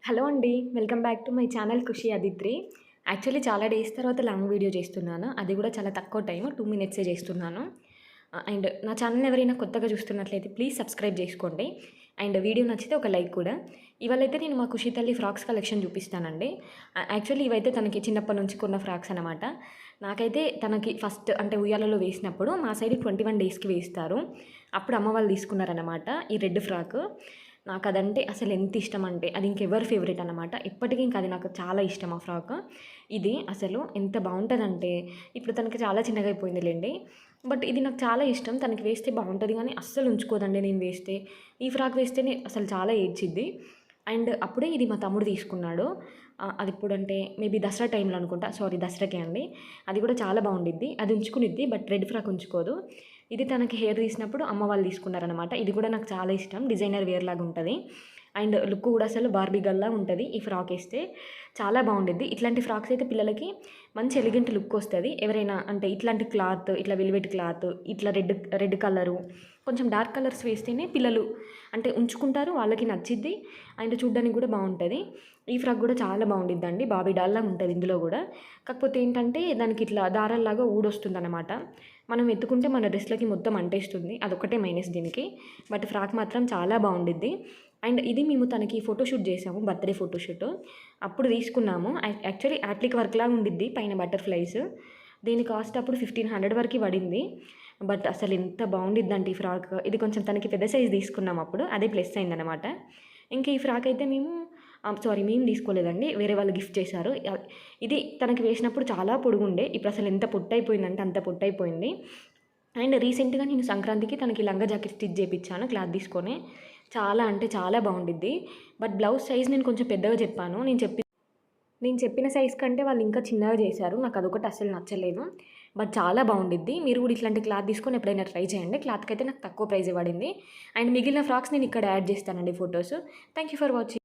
Hello అండి. Welcome back to my channel 'Khushi Aditri'. Actually చాలా days తర్వాత లాంగ్ వీడియో చేస్తున్నాను. అది కూడా చాలా తక్కువ టైమ్ 2 మినిట్సే చేస్తున్నాను. అండ్ నా ఛానల్‌ని ఎవరైనా కొత్తగా చూస్తున్నట్లయితే ప్లీజ్ సబ్స్క్రైబ్ చేసుకోండి. అండ్ వీడియో నచ్చితే ఒక లైక్ కూడా. ఇవాళైతే నేను మా ఖుషి తల్లి ఫ్రాక్స్ కలెక్షన్ చూపిస్తానండి. యాక్చువల్లీ ఇవైతే తనకి చిన్నప్పటి నుంచి కొన్న ఫ్రాక్స్ అనమాట. నాకైతే తనకి ఫస్ట్ అంటే ఉయ్యాలలో వేసినప్పుడు మా సైడ్ 21 డేస్‌కి వేస్తారు. అప్పుడు అమ్మ వాళ్ళు తీసుకున్నారనమాట ఈ రెడ్ ఫ్రాకు. నాకదంటే అసలు ఎంత ఇష్టమంటే అది ఇంకెవరి ఫేవరెట్ అనమాట. ఇప్పటికి ఇంక అది నాకు చాలా ఇష్టం ఆ ఫ్రాక్. ఇది అసలు ఎంత బావుంటదంటే ఇప్పుడు తనకి చాలా చిన్నగా అయిపోయిందిలెండి. బట్ ఇది నాకు చాలా ఇష్టం. తనకి వేస్తే బావుంటది గానీ అస్సలు ఉంచుకోదండి నేను వేస్తే. ఈ ఫ్రాక్ వేస్తేనే అసలు చాలా ఏడ్చిద్ది. అండ్ అప్పుడే ఇది మా తమ్ముడు తీసుకున్నాడు. అదెప్పుడంటే మేబీ దసరా టైంలో అనుకుంటా. సారీ దసరాకే అండి. అది కూడా చాలా బావుండిద్ది. అది ఉంచుకునిద్ది. బట్ రెడ్ ఫ్రాక్ ఉంచుకోదు. ఇది తనకి హెయిర్ తీసినప్పుడు అమ్మ వాళ్ళు తీసుకున్నారనమాట. ఇది కూడా నాకు చాలా ఇష్టం. డిజైనర్ వేర్ లాగా ఉంటది. అండ్ లుక్ కూడా అసలు బార్బీ గర్ల్‌లా ఉంటది. ఈ ఫ్రాక్ ఏస్తే చాలా బావుండిద్ది. ఇట్లాంటి ఫ్రాక్స్ అయితే పిల్లలకి మంచి ఎలిగెంట్ లుక్ వస్తది. ఎవరైనా అంటే ఇట్లాంటి క్లాత్, ఇట్లా వెల్వెట్ క్లాత్, ఇట్లా రెడ్ రెడ్ కలరు, కొంచెం డార్క్ కలర్స్ వేస్తేనే పిల్లలు అంటే ఉంచుకుంటారు. వాళ్ళకి నచ్చిద్ది. అండ్ చూడ్డానికి కూడా బావుంటది. ఈ ఫ్రాక్ కూడా చాలా బావుండిద్దండి. బార్బీ డాల్‌లాగా ఉంటది ఇందులో కూడా. కాకపోతే ఏంటంటే దానికి ఇట్లా దారాల్లాగా ఊడొస్తుందనమాట. మనం ఎత్తుకుంటే మన డ్రెస్‌లకి మొత్తం అంటేస్తుంది. అదొక్కటే మైనస్ దీనికి. బట్ ఫ్రాక్ మాత్రం చాలా బావుండిద్ది. అండ్ ఇది మేము తనకి ఫోటోషూట్ చేసాము. Birthday photoshoot. అప్పుడు తీసుకున్నాము. యాక్చువల్లీ యాప్లిక్ వర్క్‌లాగా ఉండిద్ది పైన బటర్‌ఫ్లైస్. దీని కాస్ట్ అప్పుడు 1500 వరకి పడింది. బట్ అసలు ఎంత బావుండిద్దంటే ఈ ఫ్రాక్. ఇది కొంచెం తనకి పెద్ద సైజ్ తీసుకున్నాం అప్పుడు. అదే ప్లస్ అయిందనమాట. ఇంకా ఈ ఫ్రాక్ అయితే మేము తీసుకోలేదండి. వేరే వాళ్ళు గిఫ్ట్ చేశారు. ఇది తనకి వేసినప్పుడు చాలా పొడుగుండే. ఇప్పుడు అసలు ఎంత పొట్టయిపోయిందంటే అంత పొట్టయిపోయింది. అండ్ రీసెంట్‌గా నేను సంక్రాంతికి తనకి లంగా జాకెట్ స్టిచ్ చేపిచ్చాను క్లాత్ తీసుకొని. చాలా అంటే చాలా బావుండిద్ది. బట్ బ్లౌజ్ సైజ్ నేను కొంచెం పెద్దగా చెప్పాను. నేను చెప్పిన సైజ్ కంటే వాళ్ళు ఇంకా చిన్నగా చేశారు. నాకు అదొకటి అస్సలు నచ్చలేదు. బట్ చాలా బావుండిద్ది. మీరు కూడా ఇట్లాంటి క్లాత్ తీసుకొని ఎప్పుడైనా ట్రై చేయండి. క్లాత్‌కైతే నాకు తక్కువ ప్రైజే పడింది. అండ్ మిగిలిన ఫ్రాక్స్ నేను ఇక్కడ యాడ్ చేస్తానండి photos. Thank you for watching.